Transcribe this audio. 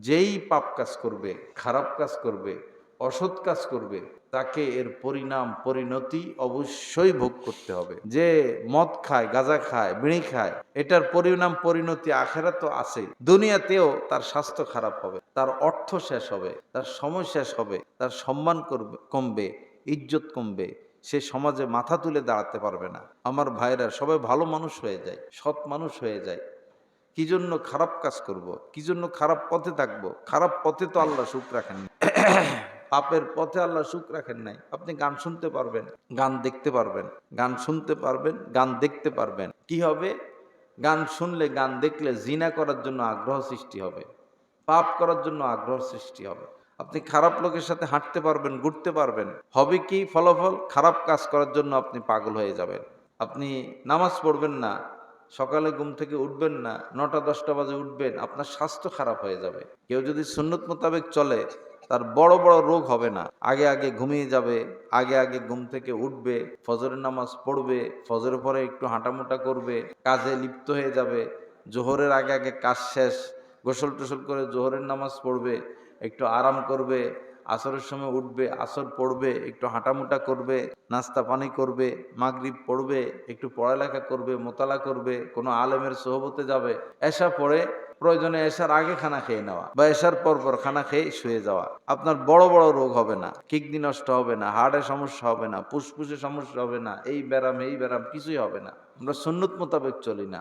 যেই পাপ কাজ করবে, খারাপ কাজ করবে, অসৎ কাজ করবে, তাকে এর পরিণাম পরিণতি অবশ্যই ভোগ করতে হবে। যে মদ খায়, গাঁজা খায়, বিড়ি খায়, এটার পরিণাম পরিণতি আখেরাত তো আছে, দুনিয়াতেও তার স্বাস্থ্য খারাপ হবে, তার অর্থ শেষ হবে, তার সময় শেষ হবে, তার সম্মান কমবে, ইজ্জত কমবে, সে সমাজে মাথা তুলে দাঁড়াতে পারবে না। আমার ভাইরা সবাই ভালো মানুষ হয়ে যায়, সৎ মানুষ হয়ে যায়। কি জন্য খারাপ কাজ করব? কি জন্য খারাপ পথে থাকবো? খারাপ পথে তো আল্লাহ সুখ রাখেন না। পাপের পথে আল্লাহ সুখ রাখেন নাই। আপনি গান শুনতে পারবেন, গান দেখতে পারবেন, গান শুনতে পারবেন, গান দেখতে পারবেন। কি হবে? গান শুনলে, গান দেখলে জিনা করার জন্য আগ্রহ সৃষ্টি হবে, পাপ করার জন্য আগ্রহ সৃষ্টি হবে। আপনি খারাপ লোকের সাথে হাঁটতে পারবেন, ঘুরতে পারবেন। হবে কি ফলাফল? খারাপ কাজ করার জন্য আপনি পাগল হয়ে যাবেন। আপনি নামাজ পড়বেন না, সকালে ঘুম থেকে উঠবেন না, ৯টা ১০টা বাজে উঠবেন, আপনার স্বাস্থ্য খারাপ হয়ে যাবে। কেউ যদি সুন্নত মোতাবেক চলে, তার বড় বড় রোগ হবে না। আগে আগে ঘুমিয়ে যাবে, আগে আগে ঘুম থেকে উঠবে, ফজরের নামাজ পড়বে, ফজরের পরে একটু হাঁটামোটা করবে, কাজে লিপ্ত হয়ে যাবে, জোহরের আগে আগে কাজ শেষ, গোসল টোসল করে জোহরের নামাজ পড়বে, একটু আরাম করবে, আসরের সময় উঠবে, আসর পড়বে, একটু হাঁটামোটা করবে, নাস্তা পানি করবে, মাগরিব পড়বে, একটু পড়ালেখা করবে, মোতালা করবে, কোনো আলেমের সোহবতে যাবে, এশা পড়ে, প্রয়োজনে এশার আগে খানা খেয়ে নেওয়া বা এশার পর পর খানা খেয়ে শুয়ে যাওয়া। আপনার বড় বড় রোগ হবে না, কিডনি নষ্ট হবে না, হার্টের সমস্যা হবে না, ফুসফুসের সমস্যা হবে না, এই ব্যারাম কিছুই হবে না। আমরা সুন্নত মোতাবেক চলি না।